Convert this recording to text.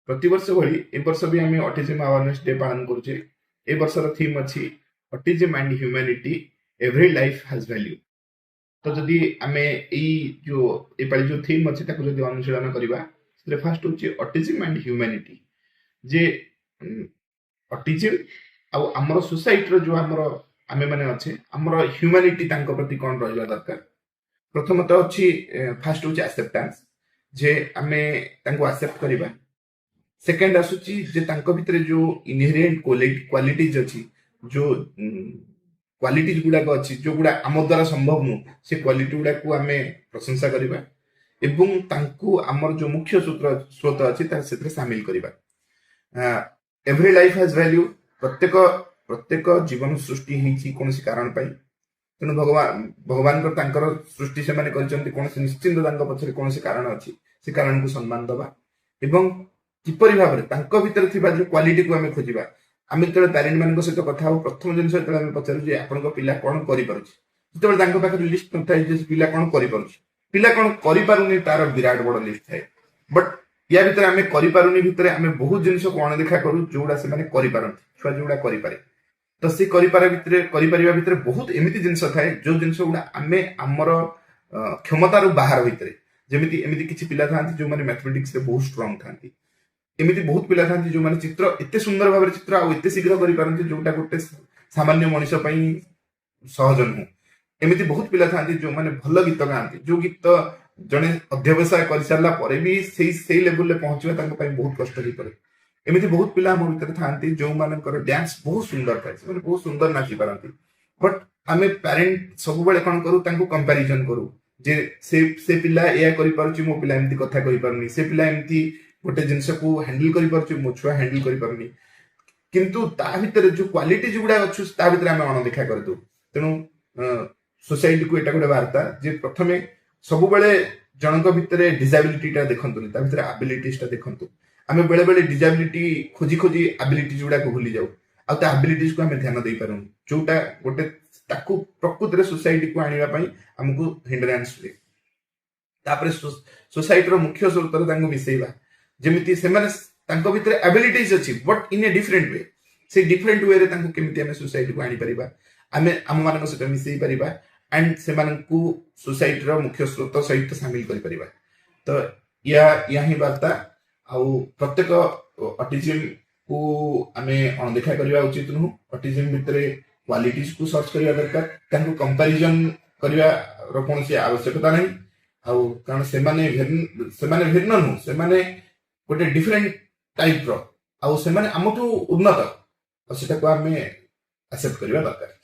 प्रतिवर्ष भली ए वर्ष भी आम ऑटिज्म अवेयरनेस डे पालन करुचे। ए वर्षर थीम अच्छी autism and humanity every life has value. तो जदि आम जो थीम अच्छी जदि अनुशीलन करवा फास्ट हूँ autism and humanity J autism आमर सोसाइटी जो आमर आमे माने अच्छे आमर ह्यूमैनिटी प्रति कौन रहा दरकार। प्रथमतः अच्छी फास्ट हूँ एक्सेप्टेंस जे आमे एक्सेप्ट करवा। सेकेंड आसूची जे तांको भितरे जो इनहेरेंट क्वालिटीज अच्छी जो क्वालिटीज गुड़ाक अच्छी जो गुड़ा आम द्वारा संभव नु से क्वालिटी गुड़ा को आमे प्रशंसा करवा एवं तांको आमर जो मुख्य स्रोत अच्छी सामिल करवा। Every life has value. प्रत्येक जीवन सृष्टि होती कौन कारण पाई तेणु भगवान सृष्टि से माने निश्चिंत पछरे कौन कारण अच्छी से कारण को सम्मान दबा एवं किपरि भाव में भितर जो क्वालिटी को आम खोजा। आम जो पेरेन्ट मान सहित कथा प्रथम जिन पचारू आप पिला कौन कर लिस्ट न था पिला कौन कर पिला कौन कर तार विराट बड़ लिस्ट थाए। बट या भितर आम करूनी भितर आम बहुत जिन को अणदेखा करूँ जोड़ा से छुआ जोड़ा करे तो सी भितर बहुत एमती जिन थाए जो जिन गुड़ा आम आमर क्षमतार बाहर भितर जमी एमती किसी पिला था जो मैंने मैथमेटिक्स बहुत स्ट्रांग था। एमती बहुत पिला था जो मैंने चित्र एत सुंदर भाव चित्र आते शीघ्र कर जोटा गोटे सामान्य मनीष सहज नुह। एमती बहुत पिला था जो मैंने भल गीत गाँती जो गीत जड़े अध्यवसाय कर सारा भी से लेवल पहुंचा बहुत कष्ट हो पड़े। एमती बहुत पिला आम भर था जो मानकर डांस बहुत सुंदर था बहुत सुंदर नाची पारती। बट आम पेरेन्ट सब कौन करूँ कंपेरिजन करूँ जे से पिला या करो पिला एमती कथा कही से पिला एमती गोटे जिनस को हैंडल कर मो छुआ हैंडल कर किंतु ता भितर जो क्वालिटी गुड़ा अच्छे भितर आम अणदेखा कर दो। तेणु सोसाइटी को एटा गोटे वार्ता जे प्रथम सब जनक भितर डिजाबिलिटी देखते भितर एबिलिटीज देखते आम बेले बेले डिजाबिलिटी खोजी खोजी एबिलिटीज गुड़ा को भूली जाऊ आबिलिटीज को आम ध्यान दे पारूँ जोटा गोटे प्रकृत सोसाइटी को आने आमको हिंड्रांस हुए। सोसाइटी मुख्य स्रोत मिसेवा जमीती से भितर एबिलिटीज अच्छी but in a different way से डिफरेंट वे रे केमिति आमे सोसाइटी को आनी परिबा आमे आम मान सहित मिसई परिबा एंड से सोसाइटी रो मुख्य स्रोत सहित सामिल करि परिबा। तो या ही वार्ता आउ प्रत्येक ऑटिज्म को आमे अणदेखा करबा उचित नु। ऑटिज्म भितर क्वालिटीज को सर्च करबा दरकार तांको कंपैरिजन करबा रो कोनसी आवश्यकता नहीं आउ कारण से माने भिन्न नु से माने गोटे डिफरेंट टाइप रो आउ से माने आमठू उन्नत सेटा को आमे एक्सेप्ट करबा दरकार।